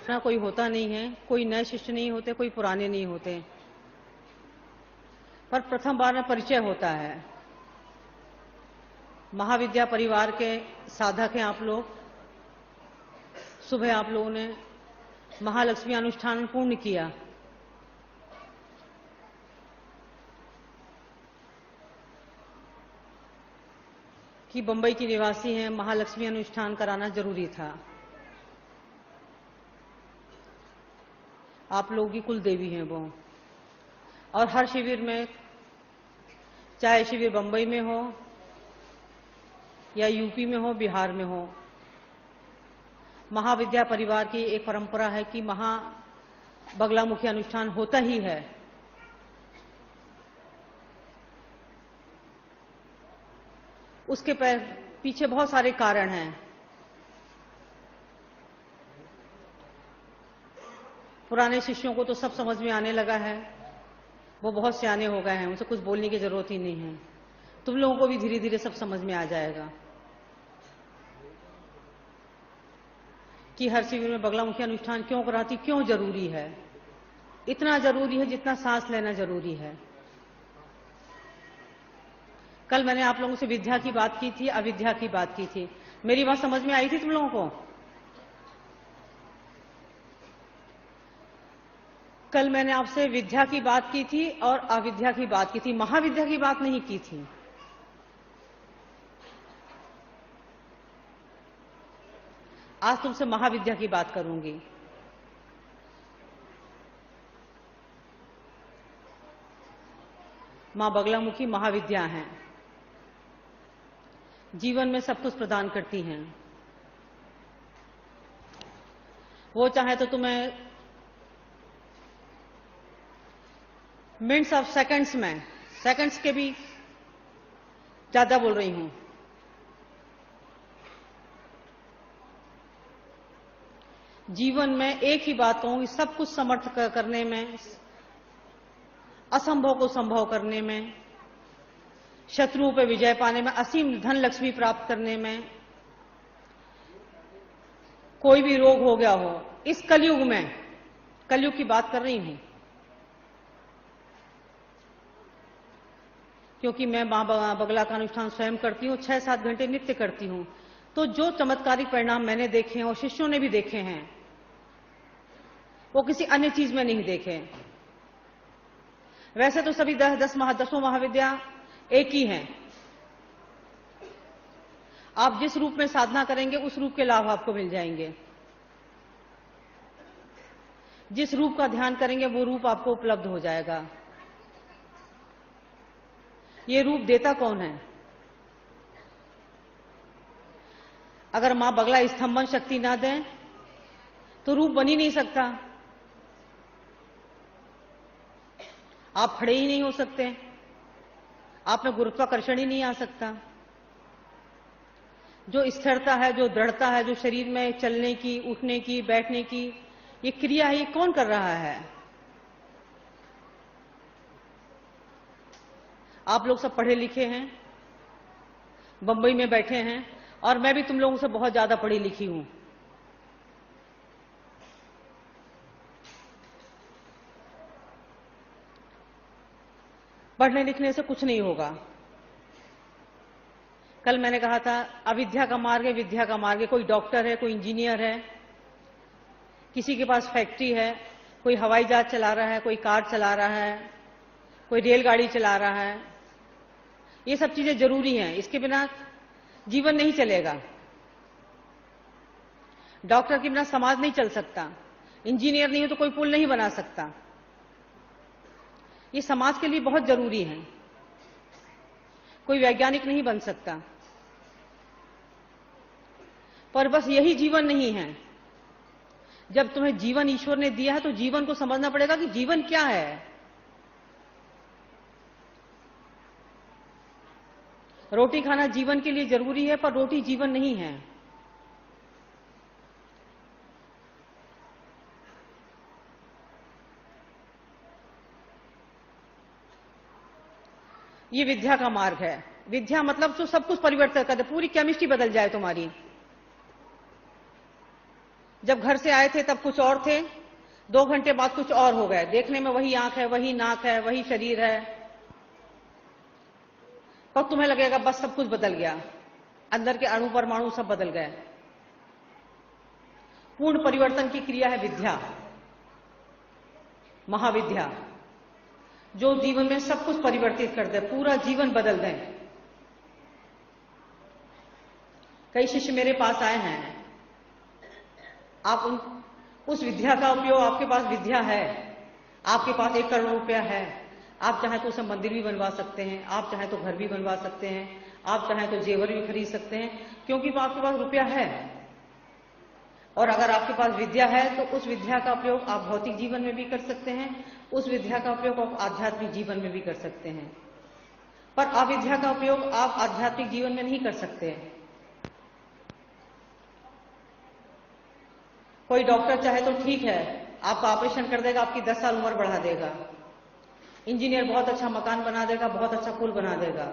ना कोई होता नहीं है, कोई नए शिष्य नहीं होते, कोई पुराने नहीं होते, पर प्रथम बार में परिचय होता है। महाविद्या परिवार के साधक हैं आप लोग। सुबह आप लोगों ने महालक्ष्मी अनुष्ठान पूर्ण किया। कि बंबई की निवासी हैं, महालक्ष्मी अनुष्ठान कराना जरूरी था। आप लोगों की कुल देवी हैं वो। और हर शिविर में, चाहे शिविर बंबई में हो या यूपी में हो, बिहार में हो, महाविद्या परिवार की एक परंपरा है कि बगलामुखी अनुष्ठान होता ही है। उसके पीछे बहुत सारे कारण हैं। पुराने शिष्यों को तो सब समझ में आने लगा है, वो बहुत सियाने हो गए हैं, उनसे कुछ बोलने की जरूरत ही नहीं है। तुम लोगों को भी धीरे धीरे सब समझ में आ जाएगा कि हर शिविर में बगलामुखी अनुष्ठान क्यों कराती, क्यों जरूरी है। इतना जरूरी है जितना सांस लेना जरूरी है। कल मैंने आप लोगों से विद्या की बात की थी, अविद्या की बात की थी। मेरी बात समझ में आई थी तुम लोगों को? कल मैंने आपसे विद्या की बात की थी और अविद्या की बात की थी, महाविद्या की बात नहीं की थी। आज तुमसे महाविद्या की बात करूंगी। मां बगलामुखी महाविद्या हैं, जीवन में सब कुछ प्रदान करती हैं। वो चाहे तो तुम्हें मिनट्स ऑफ सेकंड्स में, सेकंड्स के भी ज्यादा बोल रही हूं, जीवन में एक ही बात कहूंगी, सब कुछ समर्थ करने में, असंभव को संभव करने में, शत्रुओं पर विजय पाने में, असीम धन लक्ष्मी प्राप्त करने में, कोई भी रोग हो गया हो इस कलयुग में, कलयुग की बात कर रही हूं, क्योंकि मैं मां बगला का अनुष्ठान स्वयं करती हूं, 6-7 घंटे नित्य करती हूं। तो जो चमत्कारिक परिणाम मैंने देखे हैं और शिष्यों ने भी देखे हैं, वो किसी अन्य चीज में नहीं देखे। वैसे तो सभी 10 महाविद्या एक ही हैं। आप जिस रूप में साधना करेंगे उस रूप के लाभ आपको मिल जाएंगे। जिस रूप का ध्यान करेंगे वो रूप आपको उपलब्ध हो जाएगा। ये रूप देता कौन है? अगर मां बगला स्तंभन शक्ति ना दें तो रूप बन ही नहीं सकता। आप खड़े ही नहीं हो सकते, आप में गुरुत्वाकर्षण ही नहीं आ सकता। जो स्थिरता है, जो दृढ़ता है, जो शरीर में चलने की, उठने की, बैठने की ये क्रिया है, ये कौन कर रहा है? आप लोग सब पढ़े लिखे हैं, बंबई में बैठे हैं, और मैं भी तुम लोगों से बहुत ज्यादा पढ़ी लिखी हूं। पढ़ने लिखने से कुछ नहीं होगा। कल मैंने कहा था अविद्या का मार्ग है, विद्या का मार्ग है। कोई डॉक्टर है, कोई इंजीनियर है, किसी के पास फैक्ट्री है, कोई हवाई जहाज चला रहा है, कोई कार चला रहा है, कोई रेलगाड़ी चला रहा है। ये सब चीजें जरूरी हैं, इसके बिना जीवन नहीं चलेगा। डॉक्टर के बिना समाज नहीं चल सकता, इंजीनियर नहीं हो तो कोई पुल नहीं बना सकता। ये समाज के लिए बहुत जरूरी है। कोई वैज्ञानिक नहीं बन सकता। पर बस यही जीवन नहीं है। जब तुम्हें जीवन ईश्वर ने दिया है तो जीवन को समझना पड़ेगा कि जीवन क्या है। रोटी खाना जीवन के लिए जरूरी है, पर रोटी जीवन नहीं है। ये विद्या का मार्ग है। विद्या मतलब तो सब कुछ परिवर्तन कर दे, पूरी केमिस्ट्री बदल जाए तुम्हारी। जब घर से आए थे तब कुछ और थे, 2 घंटे बाद कुछ और हो गए। देखने में वही आंख है, वही नाक है, वही शरीर है, पर तुम्हें लगेगा बस सब कुछ बदल गया, अंदर के अणु परमाणु सब बदल गए। पूर्ण परिवर्तन की क्रिया है विद्या, महाविद्या, जो जीवन में सब कुछ परिवर्तित कर दे, पूरा जीवन बदल दें। कई शिष्य मेरे पास आए हैं, आप उस विद्या का उपयोग, आपके पास विद्या है, आपके पास 1 करोड़ रुपया है, आप चाहें तो उसे मंदिर भी बनवा सकते हैं, आप चाहें तो घर भी बनवा सकते हैं, आप चाहें तो जेवर भी खरीद सकते हैं, क्योंकि वो आपके पास रुपया है। और अगर आपके पास विद्या है तो उस विद्या का उपयोग आप भौतिक जीवन में भी कर सकते हैं, उस विद्या का उपयोग आप आध्यात्मिक जीवन में भी कर सकते हैं। पर अविद्या का उपयोग आप आध्यात्मिक जीवन में नहीं कर सकते। कोई डॉक्टर चाहे तो ठीक है, आपका ऑपरेशन कर देगा, आपकी 10 साल उम्र बढ़ा देगा। इंजीनियर बहुत अच्छा मकान बना देगा, बहुत अच्छा पुल बना देगा,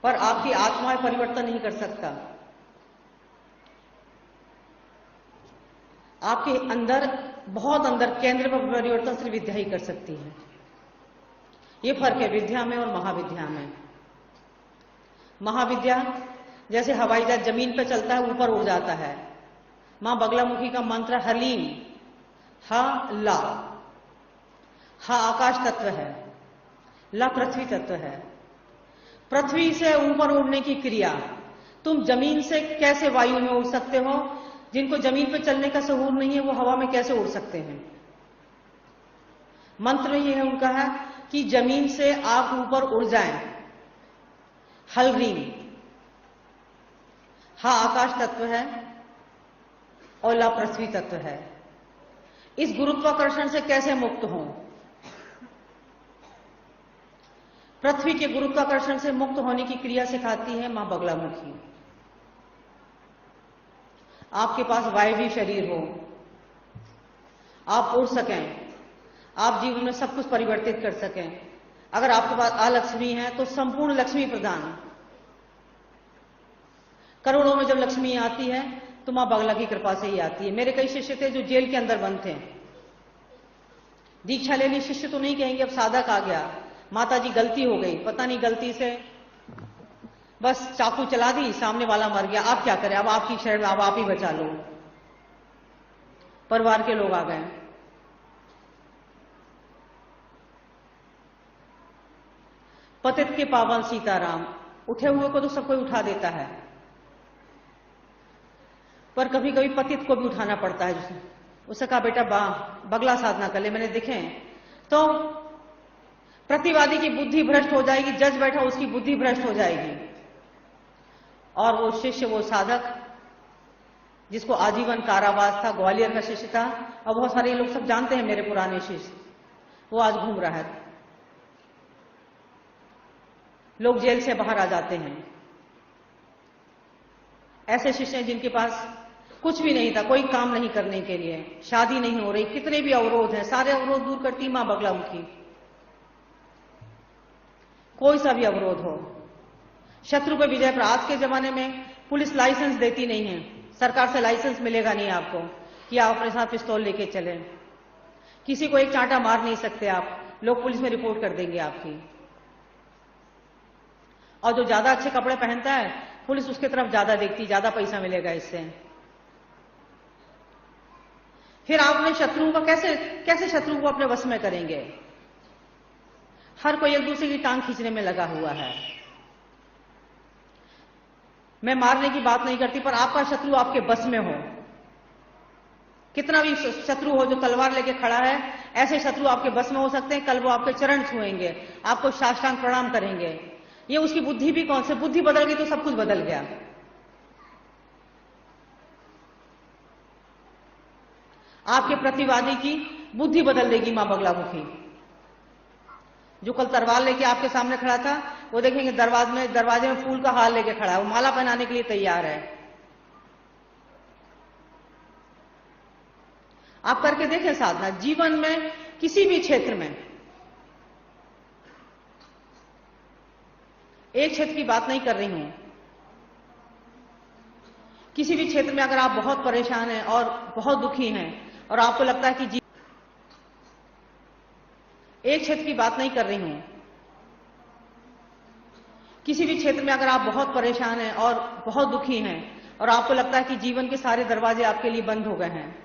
पर आपकी आत्मा परिवर्तन नहीं कर सकता। आपके अंदर, बहुत अंदर केंद्र पर परिवर्तन सिर्फ विद्या ही कर सकती है। ये फर्क है विद्या में और महाविद्या में। महाविद्या जैसे हवाई जहाज जमीन पर चलता है, ऊपर उड़ जाता है। मां बगलामुखी का मंत्र हलीम, हा ला, हा आकाश तत्व है, ला पृथ्वी तत्व है। पृथ्वी से ऊपर उड़ने की क्रिया, तुम जमीन से कैसे वायु में उड़ सकते हो? जिनको जमीन पर चलने का सहूर नहीं है वो हवा में कैसे उड़ सकते हैं? मंत्र ये है उनका है कि जमीन से आप ऊपर उड़ जाएं। हलरीम, हा आकाश तत्व है और ला पृथ्वी तत्व है। इस गुरुत्वाकर्षण से कैसे मुक्त हों? पृथ्वी के गुरुत्वाकर्षण से मुक्त होने की क्रिया सिखाती है मां बगलामुखी। आपके पास वायवी शरीर हो, आप उड़ सकें, आप जीवन में सब कुछ परिवर्तित कर सकें। अगर आपके पास अलक्ष्मी है तो संपूर्ण लक्ष्मी प्रदान। करोड़ों में जब लक्ष्मी आती है तो मां बगला की कृपा से ही आती है। मेरे कई शिष्य थे जो जेल के अंदर बंद थे, दीक्षा ले ली, शिष्य तो नहीं कहेंगे, अब साधक आ गया, माता जी गलती हो गई, पता नहीं गलती से बस चाकू चला दी, सामने वाला मर गया, आप क्या करें, अब आपकी शरण में, अब आप ही बचा लो। परिवार के लोग आ गए। पतित के पावन सीताराम, उठे हुए को तो सब कोई उठा देता है, पर कभी कभी पतित को भी उठाना पड़ता है। उसने कहा बेटा बगला साधना कर ले, मैंने देखे तो प्रतिवादी की बुद्धि भ्रष्ट हो जाएगी, जज बैठा उसकी बुद्धि भ्रष्ट हो जाएगी। और वो शिष्य, वो साधक जिसको आजीवन कारावास था, ग्वालियर का शिष्य था, और बहुत सारे लोग सब जानते हैं मेरे पुराने शिष्य, वो आज घूम रहा है। लोग जेल से बाहर आ जाते हैं। ऐसे शिष्य हैं जिनके पास कुछ भी नहीं था, कोई काम नहीं करने के लिए, शादी नहीं हो रही, कितने भी अवरोध हैं, सारे अवरोध दूर करती मां बगलामुखी। कोई सा भी अवरोध हो, शत्रु पर विजय। पर आज के जमाने में पुलिस लाइसेंस देती नहीं है, सरकार से लाइसेंस मिलेगा नहीं आपको कि आप अपने साथ पिस्तौल लेके चलें। किसी को एक चांटा मार नहीं सकते आप, लोग पुलिस में रिपोर्ट कर देंगे आपकी। और जो ज्यादा अच्छे कपड़े पहनता है, पुलिस उसके तरफ ज्यादा देखती, ज्यादा पैसा मिलेगा इससे। फिर आप अपने शत्रुओं का कैसे शत्रु को अपने वश में करेंगे? हर कोई एक दूसरे की टांग खींचने में लगा हुआ है। मैं मारने की बात नहीं करती, पर आपका शत्रु आपके बस में हो, कितना भी शत्रु हो जो तलवार लेके खड़ा है, ऐसे शत्रु आपके बस में हो सकते हैं। कल वो आपके चरण छुएंगे, आपको साष्टांग प्रणाम करेंगे। ये उसकी बुद्धि भी कौन से, बुद्धि बदल गई तो सब कुछ बदल गया। आपके प्रतिवादी की बुद्धि बदल देगी मां बगलामुखी। जो कल तलवार लेके आपके सामने खड़ा था, वो देखेंगे दरवाजे में फूल का हार लेके खड़ा है, वो माला पहनाने के लिए तैयार है। आप करके देखें साधना, जीवन में किसी भी क्षेत्र में। एक क्षेत्र की बात नहीं कर रही हूं, किसी भी क्षेत्र में अगर आप बहुत परेशान हैं और बहुत दुखी हैं और आपको लगता है कि एक क्षेत्र की बात नहीं कर रही हूं, किसी भी क्षेत्र में अगर आप बहुत परेशान हैं और बहुत दुखी हैं और आपको लगता है कि जीवन के सारे दरवाजे आपके लिए बंद हो गए हैं,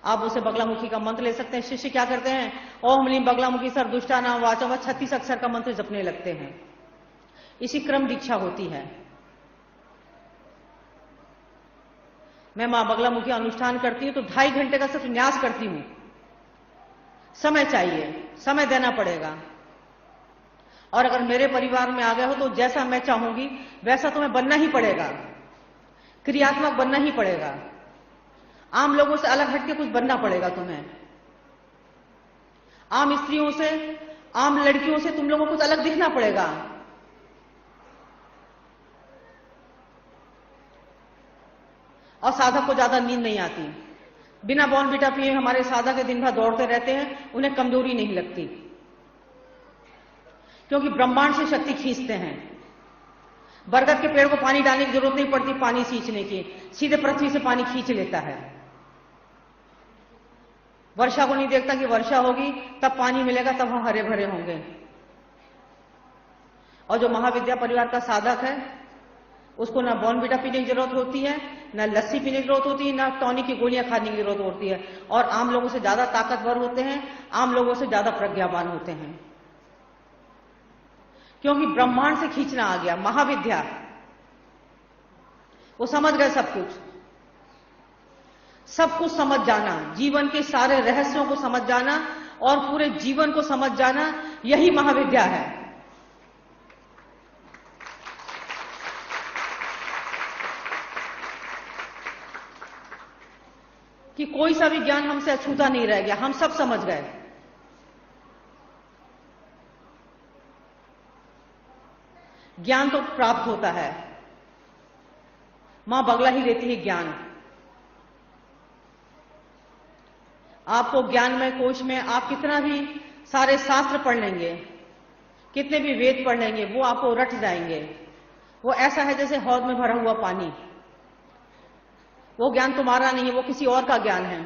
आप उसे बगलामुखी का मंत्र ले सकते हैं। शिष्य क्या करते हैं, ओम ह्लीं बगलामुखी सर दुष्टानाम वाचम व 36 अक्षर का मंत्र जपने लगते हैं। इसी क्रम दीक्षा होती है। मैं मां बगलामुखी अनुष्ठान करती हूं तो 2.5 घंटे का सिर्फ न्यास करती हूं। समय चाहिए, समय देना पड़ेगा। और अगर मेरे परिवार में आ गए हो तो जैसा मैं चाहूंगी वैसा तुम्हें बनना ही पड़ेगा, क्रियात्मक बनना ही पड़ेगा। आम लोगों से अलग हटके कुछ बनना पड़ेगा तुम्हें। आम स्त्रियों से, आम लड़कियों से तुम लोगों को कुछ अलग दिखना पड़ेगा। और साधक को ज्यादा नींद नहीं आती। बिना बॉर्नविटा पिए हमारे साधक दिन भर दौड़ते रहते हैं, उन्हें कमजोरी नहीं लगती, क्योंकि ब्रह्मांड से शक्ति खींचते हैं। बरगद के पेड़ को पानी डालने की जरूरत नहीं पड़ती पानी सींचने की, सीधे पृथ्वी से पानी खींच लेता है। वर्षा को नहीं देखता कि वर्षा होगी तब पानी मिलेगा, तब हम हरे भरे होंगे। और जो महाविद्या परिवार का साधक है उसको ना बॉर्नविटा पीने की जरूरत होती है, ना लस्सी पीने की जरूरत होती है, ना टॉनिक की गोलियां खाने की जरूरत होती है। और आम लोगों से ज्यादा ताकतवर होते हैं, आम लोगों से ज्यादा प्रज्ञावान होते हैं, क्योंकि ब्रह्मांड से खींचना आ गया। महाविद्या वो समझ गए सब कुछ, सब कुछ समझ जाना, जीवन के सारे रहस्यों को समझ जाना और पूरे जीवन को समझ जाना, यही महाविद्या है। कि कोई सा भी ज्ञान हमसे अछूता नहीं रह गया, हम सब समझ गए। ज्ञान तो प्राप्त होता है, मां बगला ही देती है ज्ञान। आपको ज्ञानमय कोश में आप कितना भी सारे शास्त्र पढ़ लेंगे, कितने भी वेद पढ़ लेंगे, वो आपको रट जाएंगे। वो ऐसा है जैसे हौद में भरा हुआ पानी। वो ज्ञान तुम्हारा नहीं है, वो किसी और का ज्ञान है।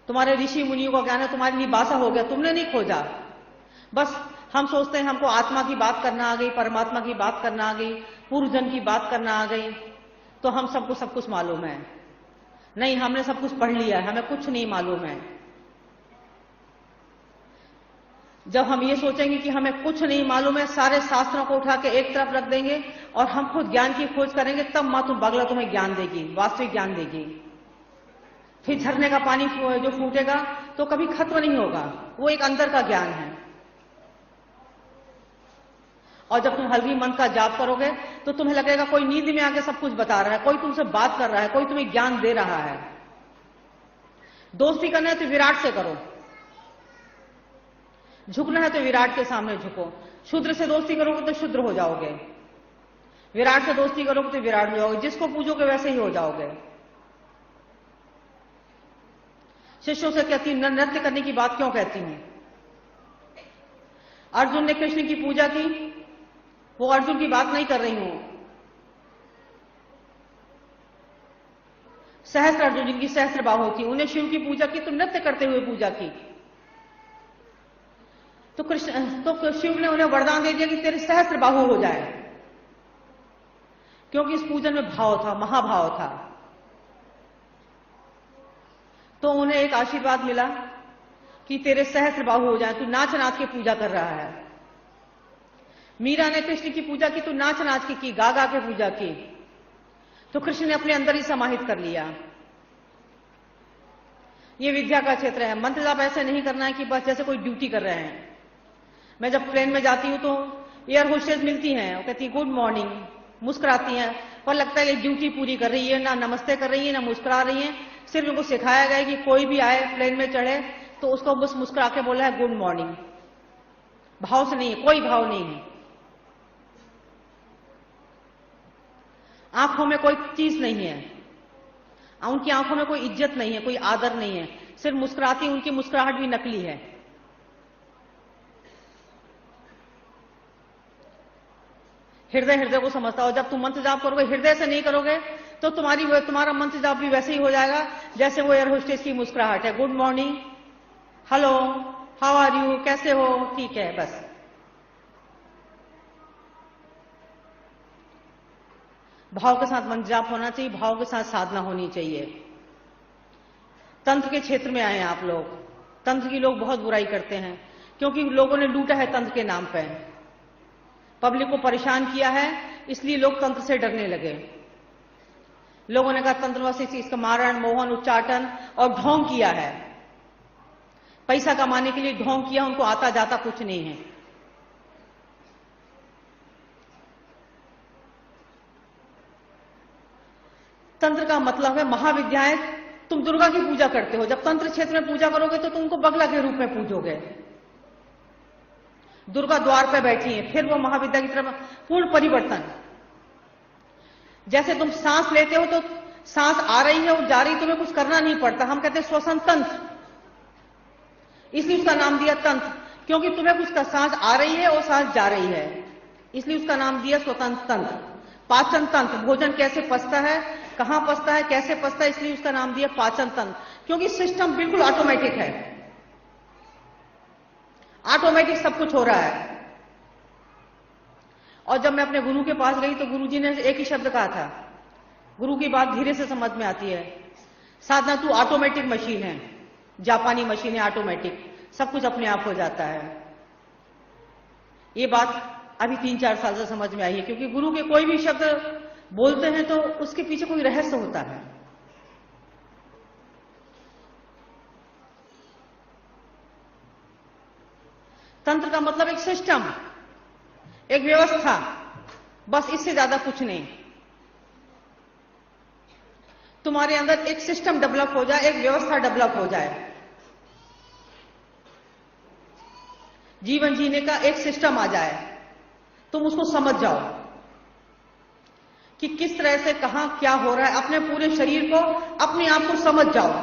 तुम्हारे ऋषि मुनियों का ज्ञान है, तुम्हारे लिए बासा हो गया, तुमने नहीं खोजा। बस हम सोचते हैं हमको आत्मा की बात करना आ गई, परमात्मा की बात करना आ गई, पूर्वजन की बात करना आ गई, तो हम सबको सब कुछ मालूम है। नहीं, हमने सब कुछ पढ़ लिया है, हमें कुछ नहीं मालूम है। जब हम ये सोचेंगे कि हमें कुछ नहीं मालूम है, सारे शास्त्रों को उठा के एक तरफ रख देंगे और हम खुद ज्ञान की खोज करेंगे, तब मां तुम बगला तुम्हें ज्ञान देगी, वास्तविक ज्ञान देगी। फिर झरने का पानी जो फूटेगा तो कभी खत्म नहीं होगा, वो एक अंदर का ज्ञान है। और जब तुम हल्की मंत्र का जाप करोगे तो तुम्हें लगेगा कोई नींद में आके सब कुछ बता रहा है, कोई तुमसे बात कर रहा है, कोई तुम्हें ज्ञान दे रहा है। दोस्ती करना है तो विराट से करो, झुकना है तो विराट के सामने झुको। शूद्र से दोस्ती करोगे तो शूद्र हो जाओगे, विराट से दोस्ती करोगे तो विराट हो जाओगे। जिसको पूजोगे वैसे ही हो जाओगे। शिष्यों से कहती हूं, नृत्य करने की बात क्यों कहती हूं? अर्जुन ने कृष्ण की पूजा की, वो अर्जुन की बात नहीं कर रही हूं। सहस्त्र अर्जुन जिनकी सहस्त्र बाहु थी, उन्हें शिव की पूजा की तो नृत्य करते हुए पूजा की। तो शिव ने उन्हें वरदान दे दिया कि तेरे सहस्त्र बाहु हो जाए, क्योंकि इस पूजन में भाव था, महाभाव था। तो उन्हें एक आशीर्वाद मिला कि तेरे सहस्त्र बाहु हो जाए, तू नाच नाच के पूजा कर रहा है। मीरा ने कृष्ण की पूजा की तो नाच नाच की, गा गा के पूजा की, तो कृष्ण ने अपने अंदर ही समाहित कर लिया। ये विद्या का क्षेत्र है। मंत्र जाप ऐसे नहीं करना है कि बस जैसे कोई ड्यूटी कर रहे हैं। मैं जब ट्रेन में जाती हूं तो एयर होस्टेस मिलती हैं, वो कहती गुड मॉर्निंग, मुस्कुराती हैं, पर लगता है कि ड्यूटी पूरी कर रही है, ना नमस्ते कर रही है ना मुस्कुरा रही है। सिर्फ उनको सिखाया गया है कि कोई भी आए प्लेन में चढ़े तो उसको बस मुस्कुरा के बोला है गुड मॉर्निंग, भाव से नहीं है, कोई भाव नहीं है। आंखों में कोई चीज नहीं है, उनकी आंखों में कोई इज्जत नहीं है, कोई आदर नहीं है, सिर्फ मुस्कुराती, उनकी मुस्कुराहट भी नकली है। हृदय हृदय को समझता हो। जब तुम मंत्र जाप करोगे, हृदय से नहीं करोगे, तो तुम्हारा मंत्र जाप भी वैसे ही हो जाएगा जैसे वो एयर होस्टेस की मुस्कुराहट है। Good morning, hello, how are you, कैसे हो, ठीक है, बस। भाव के साथ मंत्र जाप होना चाहिए, भाव के साथ साधना होनी चाहिए। तंत्र के क्षेत्र में आए आप लोग, तंत्र की लोग बहुत बुराई करते हैं, क्योंकि लोगों ने लूटा है तंत्र के नाम पे, पब्लिक को परेशान किया है, इसलिए लोग तंत्र से डरने लगे। लोगों ने कहा तंत्र बस इसका मारण, मोहन, उच्चाटन और ढोंग किया है, पैसा कमाने के लिए ढोंग किया, उनको आता जाता कुछ नहीं है। तंत्र का मतलब है महाविद्याएं। तुम दुर्गा की पूजा करते हो, जब तंत्र क्षेत्र में पूजा करोगे तो तुमको बगला के रूप में पूजोगे। दुर्गा द्वार पर बैठी है, फिर वो महाविद्या की तरफ पूर्ण परिवर्तन। जैसे तुम सांस लेते हो तो सांस आ रही है और जा रही, तुम्हें कुछ करना नहीं पड़ता, हम कहते हैं श्वसन तंत्र, इसलिए उसका नाम दिया तंत्र, क्योंकि तुम्हें कुछ सांस आ रही है और सांस जा रही है, इसलिए उसका नाम दिया स्वतंत्र तंत्र। पाचन तंत्र, भोजन कैसे पचता है, कहां पचता है, कैसे पचता है, इसलिए उसका नाम दिया पाचन तंत्र, क्योंकि सिस्टम बिल्कुल ऑटोमेटिक है, ऑटोमेटिक सब कुछ हो रहा है। और जब मैं अपने गुरु के पास गई तो गुरुजी ने एक ही शब्द कहा था, गुरु की बात धीरे से समझ में आती है, साधना तू ऑटोमेटिक मशीन है, जापानी मशीन है, ऑटोमेटिक, सब कुछ अपने आप हो जाता है। ये बात अभी 3-4 साल से समझ में आई है, क्योंकि गुरु के कोई भी शब्द बोलते हैं तो उसके पीछे कोई रहस्य होता है। तंत्र का मतलब एक सिस्टम, एक व्यवस्था, बस इससे ज्यादा कुछ नहीं। तुम्हारे अंदर एक सिस्टम डेवलप हो जाए, एक व्यवस्था डेवलप हो जाए, जीवन जीने का एक सिस्टम आ जाए, तुम उसको समझ जाओ कि किस तरह से कहां क्या हो रहा है, अपने पूरे शरीर को, अपने आप को समझ जाओ।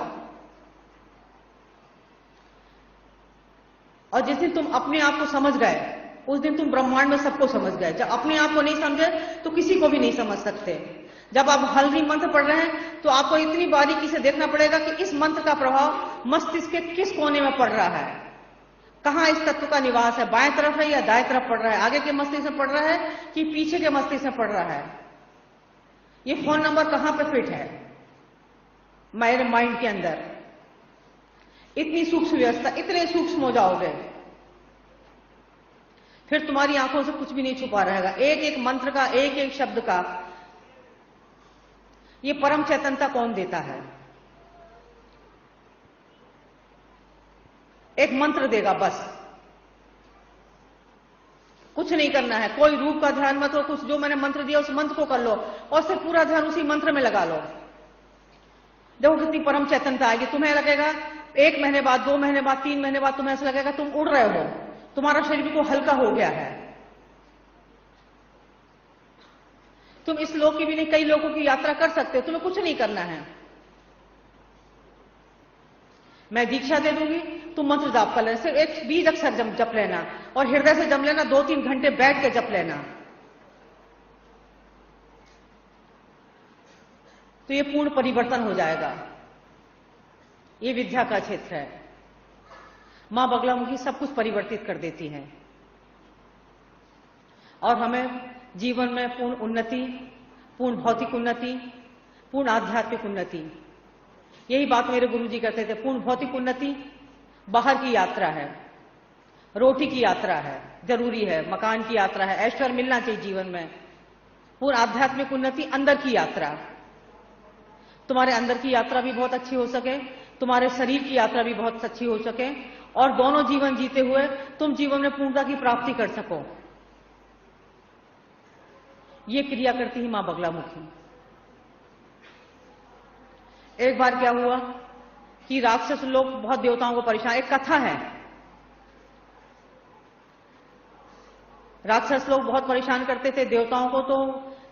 और जिस दिन तुम अपने आप को समझ गए, उस दिन तुम ब्रह्मांड में सबको समझ गए। जब अपने आप को नहीं समझे तो किसी को भी नहीं समझ सकते। जब आप हल्दी मंत्र पढ़ रहे हैं तो आपको इतनी बारीकी से देखना पड़ेगा कि इस मंत्र का प्रभाव मस्तिष्क के किस कोने में पड़ रहा है, कहां इस तत्व का निवास है, बाएं तरफ है या दाएं तरफ पड़ रहा है, आगे के मस्तिष्क में पड़ रहा है कि पीछे के मस्तिष्क में पड़ रहा है, ये फोन नंबर कहां पे फिट है मेरे माइंड के अंदर। इतनी सूक्ष्म व्यवस्था, इतने सूक्ष्म हो जाओगे, फिर तुम्हारी आंखों से कुछ भी नहीं छुपा रहेगा। एक एक मंत्र का, एक एक शब्द का ये परम चैतन्यता कौन देता है? एक मंत्र देगा, बस कुछ नहीं करना है, कोई रूप का ध्यान मत हो, कुछ जो मैंने मंत्र दिया उस मंत्र को कर लो और सिर्फ पूरा ध्यान उसी मंत्र में लगा लो। देखो कितनी परम चैतन्यता आएगी। तुम्हें लगेगा 1 महीने बाद, 2 महीने बाद, 3 महीने बाद तुम्हें ऐसा लगेगा तुम उड़ रहे हो, तुम्हारा शरीर बिल्कुल हल्का हो गया है। तुम इस लोक की भी नहीं, कई लोगों की यात्रा कर सकते हो, तुम्हें कुछ नहीं करना है। मैं दीक्षा दे दूंगी, तुम मंत्र जाप कर लेना, सिर्फ एक 20 अक्षर जप लेना और हृदय से जप लेना, 2-3 घंटे बैठ के जप लेना, तो ये पूर्ण परिवर्तन हो जाएगा। ये विद्या का क्षेत्र है। मां बगलामुखी सब कुछ परिवर्तित कर देती है और हमें जीवन में पूर्ण उन्नति, पूर्ण भौतिक उन्नति, पूर्ण आध्यात्मिक उन्नति, यही बात मेरे गुरुजी कहते थे। पूर्ण भौतिक उन्नति बाहर की यात्रा है, रोटी की यात्रा है, जरूरी है, मकान की यात्रा है, ऐश्वर्य मिलना चाहिए जीवन में। पूर्ण आध्यात्मिक उन्नति अंदर की यात्रा, तुम्हारे अंदर की यात्रा भी बहुत अच्छी हो सके, तुम्हारे शरीर की यात्रा भी बहुत अच्छी हो सके और दोनों जीवन जीते हुए तुम जीवन में पूर्णता की प्राप्ति कर सको। ये क्रिया करती ही मां बगलामुखी। एक बार क्या हुआ कि राक्षस लोग बहुत देवताओं को परेशान, एक कथा है, राक्षस लोग बहुत परेशान करते थे देवताओं को, तो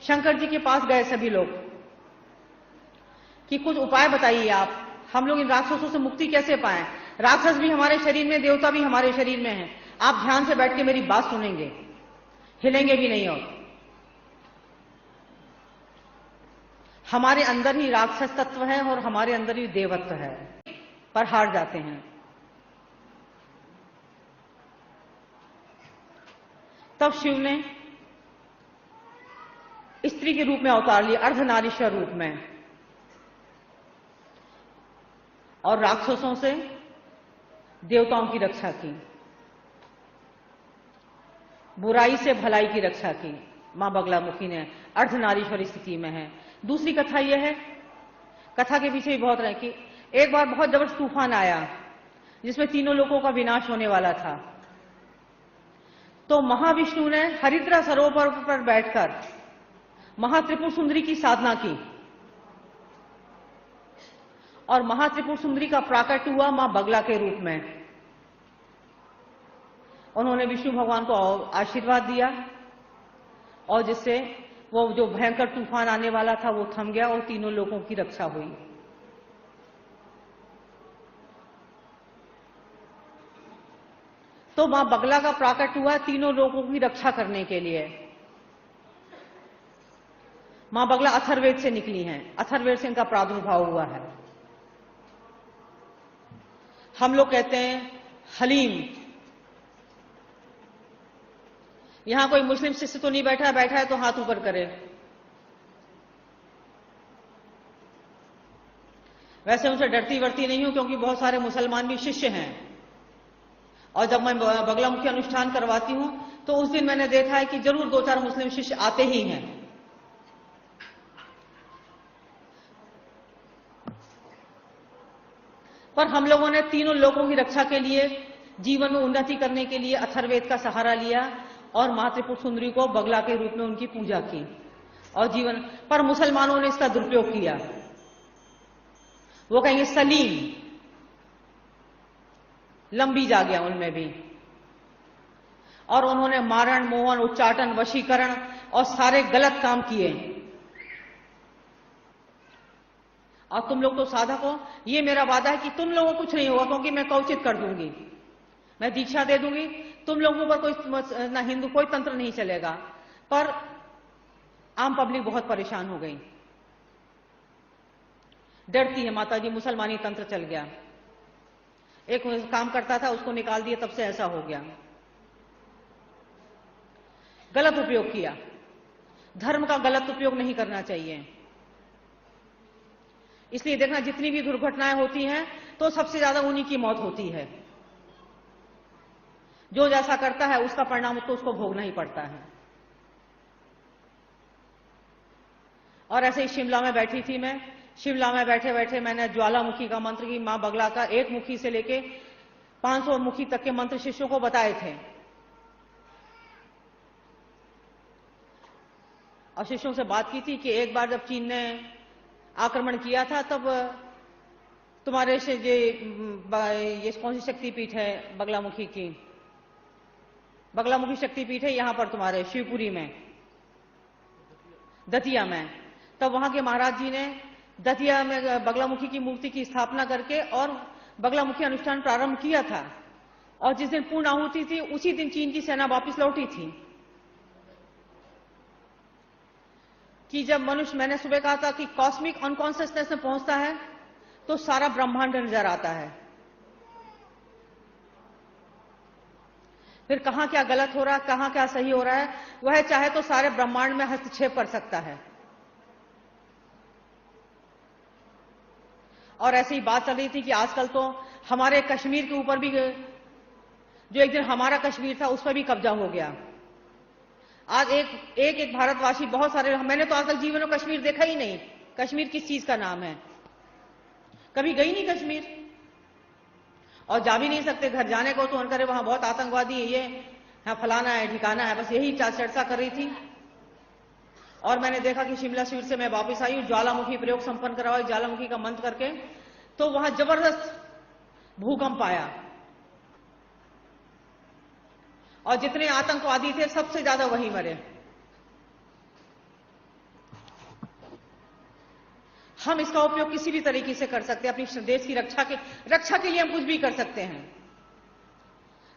शंकर जी के पास गए सभी लोग कि कुछ उपाय बताइए आप, हम लोग इन राक्षसों से मुक्ति कैसे पाएं। राक्षस भी हमारे शरीर में, देवता भी हमारे शरीर में है, आप ध्यान से बैठ के मेरी बात सुनेंगे, हिलेंगे भी नहीं। और हमारे अंदर ही राक्षस तत्व है और हमारे अंदर ही देवत्व है, पर हार जाते हैं। तब शिव ने स्त्री के रूप में अवतार लिया, अर्धनारीश्वर रूप में, और राक्षसों से देवताओं की रक्षा की, बुराई से भलाई की रक्षा की। मां बगलामुखी ने अर्धनारीश्वर स्थिति में है। दूसरी कथा यह है, कथा के पीछे भी बहुत रहे कि एक बार बहुत जबरदस्त तूफान आया जिसमें तीनों लोगों का विनाश होने वाला था। तो महाविष्णु ने हरिद्रा सरोवर पर बैठकर महात्रिपुर सुंदरी की साधना की और महात्रिपुर सुंदरी का प्राकट हुआ मां बगला के रूप में। उन्होंने विष्णु भगवान को आशीर्वाद दिया और जिससे वो जो भयंकर तूफान आने वाला था वो थम गया और तीनों लोगों की रक्षा हुई। तो मां बगला का प्राकट हुआ तीनों लोगों की रक्षा करने के लिए। मां बगला अथर्ववेद से निकली हैं, अथर्ववेद से इनका प्रादुर्भाव हुआ है। हम लोग कहते हैं हलीम। यहां कोई मुस्लिम शिष्य तो नहीं बैठा है तो हाथ ऊपर करे। वैसे उनसे डरती वरती नहीं हूं क्योंकि बहुत सारे मुसलमान भी शिष्य हैं और जब मैं बगलामुखी अनुष्ठान करवाती हूं तो उस दिन मैंने देखा है कि जरूर 2-4 मुस्लिम शिष्य आते ही हैं। पर हम लोगों ने तीनों लोगों की रक्षा के लिए, जीवन में उन्नति करने के लिए अथर्ववेद का सहारा लिया और मातृपुर सुंदरी को बगला के रूप में उनकी पूजा की और जीवन। पर मुसलमानों ने इसका दुरुपयोग किया। वो कहेंगे सलीम, लंबी जा गया उनमें भी, और उन्होंने मारण, मोहन, उच्चाटन, वशीकरण और सारे गलत काम किए। और तुम लोग तो साधक हो, ये मेरा वादा है कि तुम लोगों को कुछ नहीं होगा क्योंकि मैं कवचित कर दूंगी, मैं दीक्षा दे दूंगी, तुम लोगों पर कोई ना हिंदू कोई तंत्र नहीं चलेगा। पर आम पब्लिक बहुत परेशान हो गई, डरती है माता जी मुसलमानी तंत्र चल गया। एक काम करता था उसको निकाल दिया, तब से ऐसा हो गया। गलत उपयोग किया। धर्म का गलत उपयोग नहीं करना चाहिए। इसलिए देखना जितनी भी दुर्घटनाएं होती हैं तो सबसे ज्यादा उन्हीं की मौत होती है। जो जैसा करता है उसका परिणाम तो उसको भोगना ही पड़ता है। और ऐसे ही शिमला में बैठी थी मैं, शिमला में बैठे बैठे मैंने ज्वालामुखी का मंत्र की मां बगला का 1 मुखी से लेके 500 मुखी तक के मंत्र शिष्यों को बताए थे और शिष्यों से बात की थी कि एक बार जब चीन ने आक्रमण किया था तब तुम्हारे से ये कौन सी शक्तिपीठ है बगलामुखी की, बगलामुखी शक्तिपीठ है यहां पर तुम्हारे शिवपुरी में, दतिया में। तब वहां के महाराज जी ने दतिया में बगलामुखी की मूर्ति की स्थापना करके और बगलामुखी अनुष्ठान प्रारंभ किया था। और जिस दिन पूर्ण आहुति थी उसी दिन चीन की सेना वापस लौटी थी। कि जब मनुष्य, मैंने सुबह कहा था कि कॉस्मिक अनकॉन्शियसनेस में पहुंचता है तो सारा ब्रह्मांड नजर आता है। फिर कहां क्या गलत हो रहा है, कहां क्या सही हो रहा है, वह चाहे तो सारे ब्रह्मांड में हस्तक्षेप कर सकता है। और ऐसी ही बात चल रही थी कि आजकल तो हमारे कश्मीर के ऊपर भी, जो एक दिन हमारा कश्मीर था उस पर भी कब्जा हो गया। आज एक भारतवासी, बहुत सारे, मैंने तो आज तक जीवन में कश्मीर देखा ही नहीं। कश्मीर किस चीज का नाम है, कभी गई नहीं कश्मीर और जा भी नहीं सकते। घर जाने को तो मन करे वहां बहुत आतंकवादी है, ये है, फलाना है, ठिकाना है, बस यही चर्चा कर रही थी। और मैंने देखा कि शिमला शिविर से मैं वापस आई, ज्वालामुखी प्रयोग संपन्न करवाया, ज्वालामुखी का मंत्र करके, तो वहां जबरदस्त भूकंप आया और जितने आतंकवादी थे सबसे ज्यादा वही मरे। हम इसका उपयोग किसी भी तरीके से कर सकते हैं। अपनी देश की रक्षा के लिए हम कुछ भी कर सकते हैं।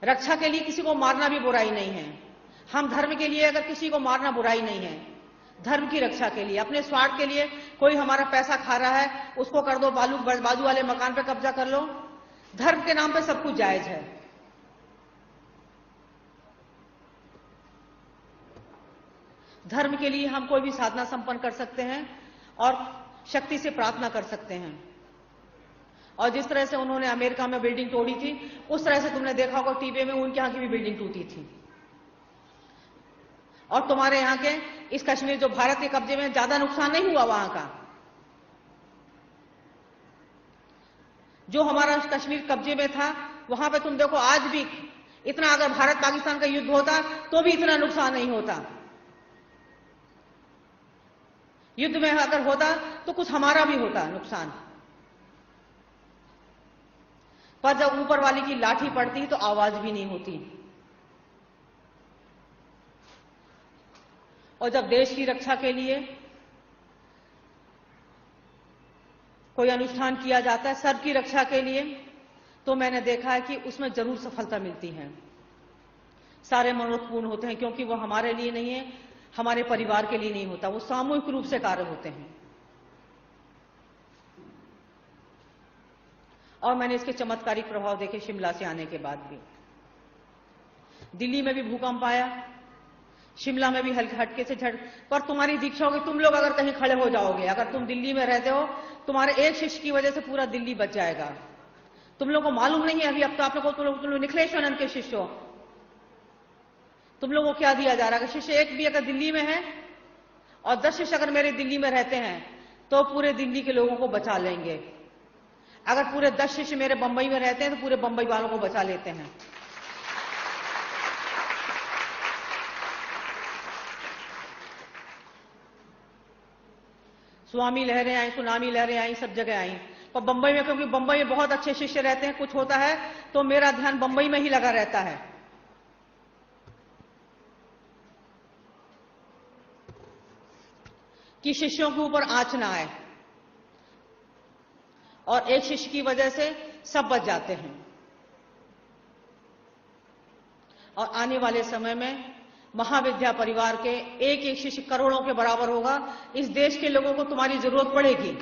रक्षा के लिए किसी को मारना भी बुराई नहीं है। हम धर्म के लिए अगर किसी को मारना बुराई नहीं है, धर्म की रक्षा के लिए, अपने स्वार्थ के लिए कोई हमारा पैसा खा रहा है, उसको कर दो, बाजू वाले मकान पे कब्जा कर लो। धर्म के नाम पे सब कुछ जायज है। धर्म के लिए हम कोई भी साधना संपन्न कर सकते हैं और शक्ति से प्रार्थना कर सकते हैं। और जिस तरह से उन्होंने अमेरिका में बिल्डिंग तोड़ी थी, उस तरह से तुमने देखा होगा टीवी में उनके यहां की भी बिल्डिंग टूटी थी। और तुम्हारे यहां के इस कश्मीर जो भारत के कब्जे में, ज्यादा नुकसान नहीं हुआ वहां का। जो हमारा कश्मीर कब्जे में था, वहां पे तुम देखो आज भी इतना, अगर भारत पाकिस्तान का युद्ध होता तो भी इतना नुकसान नहीं होता। युद्ध में अगर होता तो कुछ हमारा भी होता नुकसान, पर जब ऊपर वाली की लाठी पड़ती तो आवाज भी नहीं होती। और जब देश की रक्षा के लिए कोई अनुष्ठान किया जाता है, सर्व की रक्षा के लिए, तो मैंने देखा है कि उसमें जरूर सफलता मिलती है। सारे मनोरथ पूर्ण होते हैं, क्योंकि वो हमारे लिए नहीं है, हमारे परिवार के लिए नहीं होता, वो सामूहिक रूप से कार्य होते हैं। और मैंने इसके चमत्कारिक प्रभाव देखे शिमला से आने के बाद भी। दिल्ली में भी भूकंप आया, शिमला में भी हटके से झट, पर तुम्हारी दीक्षा होगी, तुम लोग अगर कहीं खड़े हो जाओगे, अगर तुम दिल्ली में रहते हो, तुम्हारे एक शिष्य की वजह से पूरा दिल्ली बच जाएगा। तुम लोगों को मालूम नहीं है, अभी अब तो आप लोगों को, तुम लोग निखिलेश्वरन के शिष्य हो, तुम लोगों को क्या दिया जा रहा है? शिष्य एक भी अगर दिल्ली में है और 10 शिष्य अगर मेरे दिल्ली में रहते हैं तो पूरे दिल्ली के लोगों को बचा लेंगे। अगर पूरे 10 शिष्य मेरे बंबई में रहते हैं तो पूरे बंबई वालों को बचा लेते हैं। स्वामी लहरें आई, सुनामी लहरें आई, सब जगह आई, पर बंबई में, क्योंकि बंबई में बहुत अच्छे शिष्य रहते हैं, कुछ होता है तो मेरा ध्यान बंबई में ही लगा रहता है। कि शिष्यों के ऊपर आंच ना आए, और एक शिष्य की वजह से सब बच जाते हैं। और आने वाले समय में महाविद्या परिवार के एक एक शिष्य करोड़ों के बराबर होगा। इस देश के लोगों को तुम्हारी जरूरत पड़ेगी।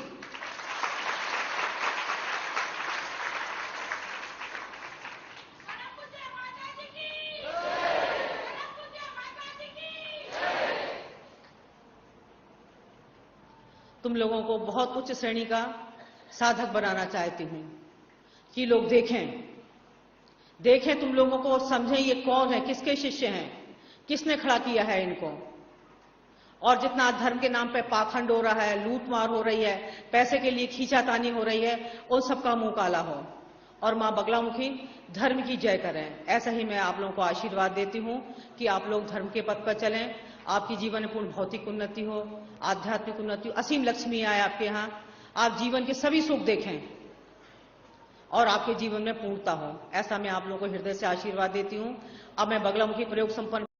तुम लोगों को बहुत उच्च श्रेणी का साधक बनाना चाहती हूं कि लोग देखें तुम लोगों को, समझें ये कौन है, किसके शिष्य हैं, किसने खड़ा किया है इनको। और जितना धर्म के नाम पे पाखंड हो रहा है, लूटमार हो रही है, पैसे के लिए खींचातानी हो रही है, उन सबका मुंह काला हो। और मां बगलामुखी धर्म की जय करें। ऐसा ही मैं आप लोगों को आशीर्वाद देती हूं कि आप लोग धर्म के पथ पर चलें, आपकी जीवन में पूर्ण भौतिक उन्नति हो, आध्यात्मिक उन्नति हो, असीम लक्ष्मी आए आपके यहां, आप जीवन के सभी सुख देखें और आपके जीवन में पूर्णता हो। ऐसा मैं आप लोगों को हृदय से आशीर्वाद देती हूं। अब मैं बगलामुखी प्रयोग संपन्न